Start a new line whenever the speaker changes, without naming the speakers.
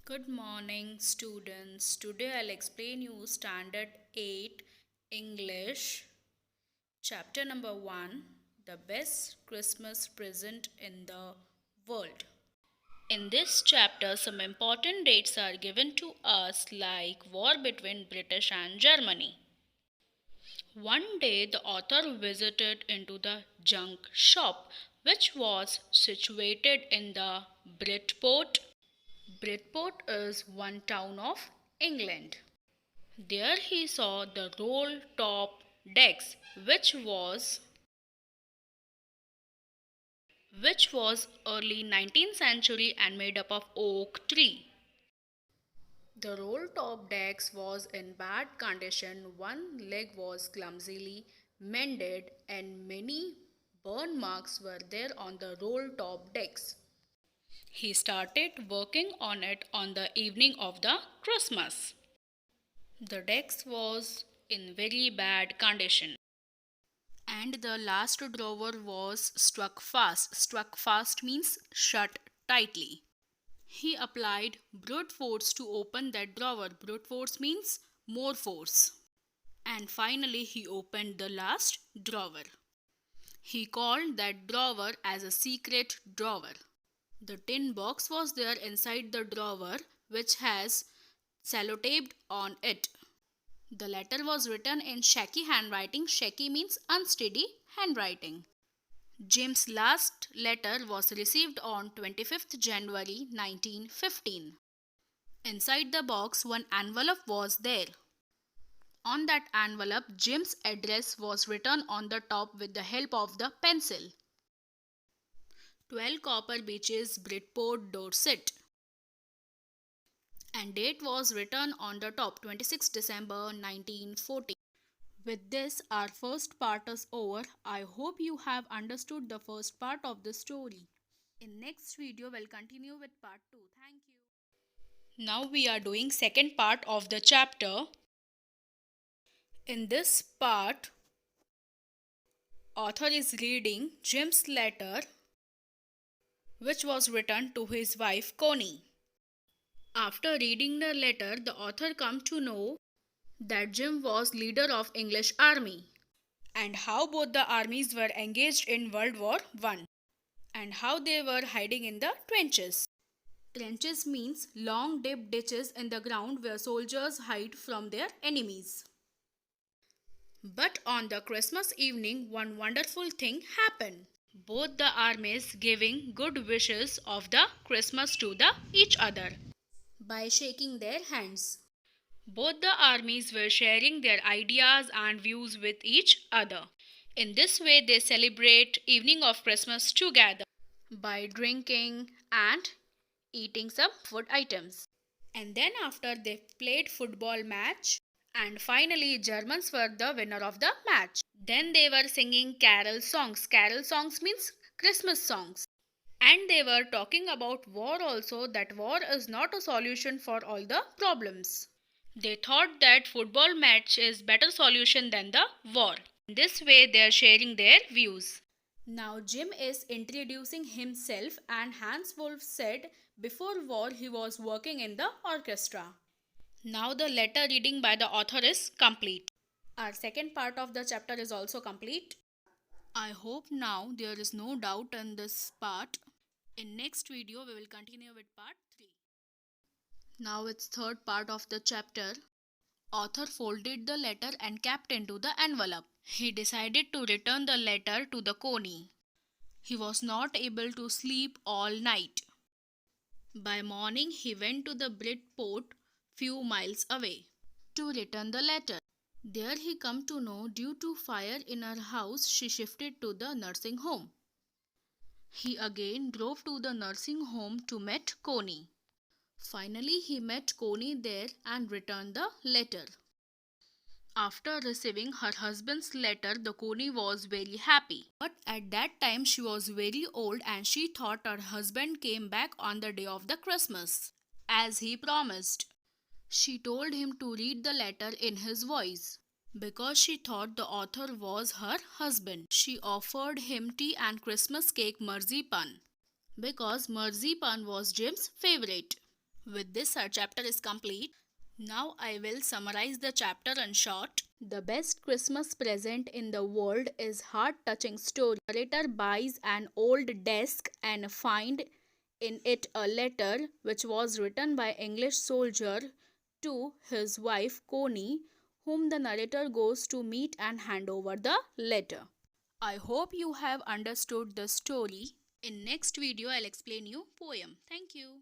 Good morning, students. Today I'll explain you Standard 8 English, chapter number 1, The Best Christmas Present in the World. In this chapter, some important dates are given to us, like war between British and Germany. One day, the author visited into the junk shop, which was situated in the Bridport. Bridport is one town of England. There he saw the roll top decks, which was early 19th century and made up of oak tree. The roll top decks was in bad condition. One leg was clumsily mended and many burn marks were there on the roll top decks. He started working on it on the evening of the Christmas. The decks was in very bad condition and the last drawer was struck fast. Struck fast means shut tightly. He applied brute force to open that drawer. Brute force means more force. And finally he opened the last drawer. He called that drawer as a secret drawer. The tin box was there inside the drawer, which has sellotaped on it. The letter was written in shaky handwriting. Shaky means unsteady handwriting. Jim's last letter was received on 25th January 1915. Inside the box, one envelope was there. On that envelope, Jim's address was written on the top with the help of the pencil. 12 Copper Beeches, Bridport, Dorset. And date was written on the top, 26 December 1940. With this, our first part is over. I hope you have understood the first part of the story. In next video, we'll continue with part 2. Thank you. Now we are doing second part of the chapter. In this part, author is reading Jim's letter, which was written to his wife Connie. After reading the letter, the author come to know that Jim was leader of English army and how both the armies were engaged in World War I and how they were hiding in the trenches. Trenches means long deep ditches in the ground where soldiers hide from their enemies. But on the Christmas evening, one wonderful thing happened. Both the armies giving good wishes of the Christmas to each other by shaking their hands. Both the armies were sharing their ideas and views with each other. In this way, they celebrate evening of Christmas together by drinking and eating some food items. And then after they played football match and finally Germans were the winner of the match. Then they were singing carol songs. Carol songs means Christmas songs. And they were talking about war also, that war is not a solution for all the problems. They thought that football match is better solution than the war. In this way they are sharing their views. Now Jim is introducing himself and Hans Wolf said before war he was working in the orchestra. Now the letter reading by the author is complete. Our second part of the chapter is also complete. I hope now there is no doubt in this part. In next video we will continue with part 3. Now it's third part of the chapter. Author folded the letter and kept into the envelope. He decided to return the letter to the Connie. He was not able to sleep all night. By morning he went to the Bridport few miles away to return the letter. There he come to know due to fire in her house she shifted to the nursing home. He again drove to the nursing home to meet Connie. Finally he met Connie there and returned the letter. After receiving her husband's letter, the Connie was very happy. But at that time she was very old and she thought her husband came back on the day of the Christmas, as he promised. She told him to read the letter in his voice. Because she thought the author was her husband, she offered him tea and Christmas cake marzipan, because marzipan was Jim's favorite. With this, our chapter is complete. Now I will summarize the chapter in short. The best Christmas present in the world is heart-touching story. The narrator buys an old desk and finds in it a letter which was written by English soldier to his wife Connie, whom the narrator goes to meet and hand over the letter. I hope you have understood the story. In next video I'll explain you poem. Thank you.